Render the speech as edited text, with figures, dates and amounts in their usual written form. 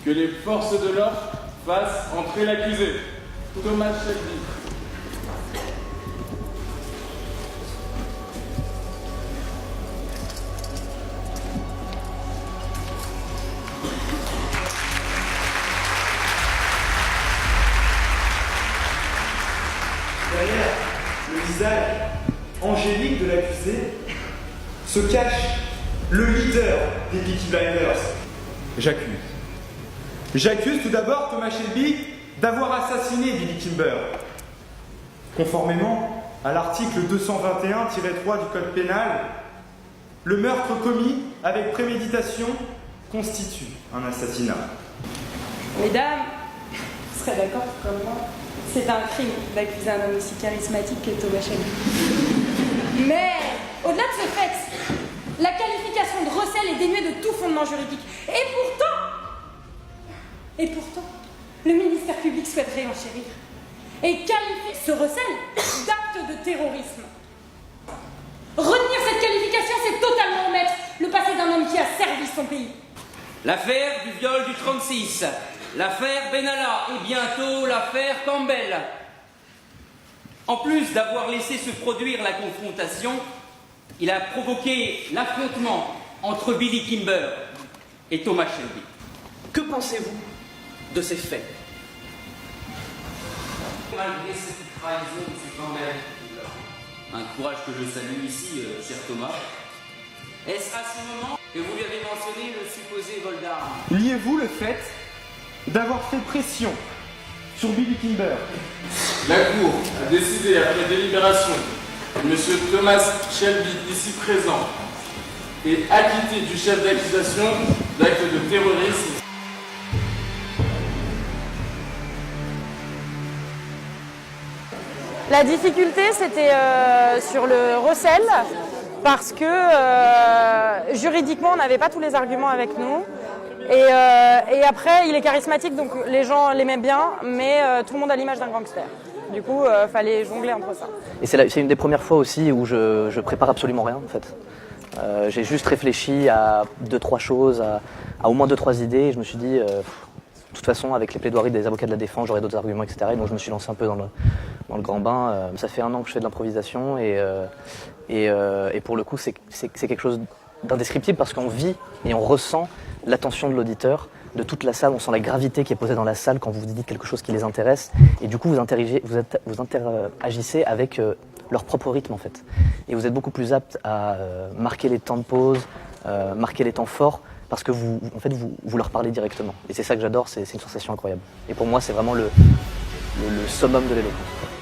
Que les forces de l'ordre fassent entrer l'accusé, Thomas Shelby. Derrière le visage angélique de l'accusé se cache le leader des Peaky Blinders. J'accuse tout d'abord Thomas Shelby d'avoir assassiné Billy Kimber. Conformément à l'article 221-3 du Code pénal, le meurtre commis avec préméditation constitue un assassinat. Mesdames, vous serez d'accord comme moi, c'est un crime d'accuser un homme aussi charismatique que Thomas Shelby. Mais, au-delà de ce fait, la qualification de recel est dénuée de tout fondement juridique. Et pourtant, le ministère public souhaite réenchérir et qualifier ce recel d'acte de terrorisme. Retenir cette qualification, c'est totalement omettre le passé d'un homme qui a servi son pays. L'affaire du viol du 36, l'affaire Benalla et bientôt l'affaire Campbell. En plus d'avoir laissé se produire la confrontation, il a provoqué l'affrontement entre Billy Kimber et Thomas Shelby. Que pensez-vous de ces faits? Malgré cette trahison, M. Campbell, un courage que je salue ici, cher Thomas, est-ce à ce moment que vous lui avez mentionné le supposé vol d'armes? Liez-vous le fait d'avoir fait pression sur Billy Kimber? La Cour a décidé après délibération que M. Thomas Shelby, ici présent, est acquitté du chef d'accusation d'acte de terrorisme. La difficulté, c'était sur le recel, parce que juridiquement, on n'avait pas tous les arguments avec nous. Et après, il est charismatique, donc les gens l'aimaient bien, mais tout le monde a l'image d'un gangster. Du coup, fallait jongler entre ça. Et c'est une des premières fois aussi où je prépare absolument rien, en fait. J'ai juste réfléchi à 2-3 choses, à au moins 2-3 idées, et je me suis dit... de toute façon, avec les plaidoiries des avocats de la défense, j'aurais d'autres arguments, etc. Et donc je me suis lancé un peu dans le grand bain. Ça fait 1 an que je fais de l'improvisation et pour le coup, c'est quelque chose d'indescriptible parce qu'on vit et on ressent l'attention de l'auditeur, de toute la salle. On sent la gravité qui est posée dans la salle quand vous dites quelque chose qui les intéresse. Et du coup, vous interagissez avec leur propre rythme, en fait. Et vous êtes beaucoup plus apte à marquer les temps de pause, marquer les temps forts, parce que vous leur parlez directement. Et c'est ça que j'adore, c'est une sensation incroyable. Et pour moi, c'est vraiment le summum de l'éloquence.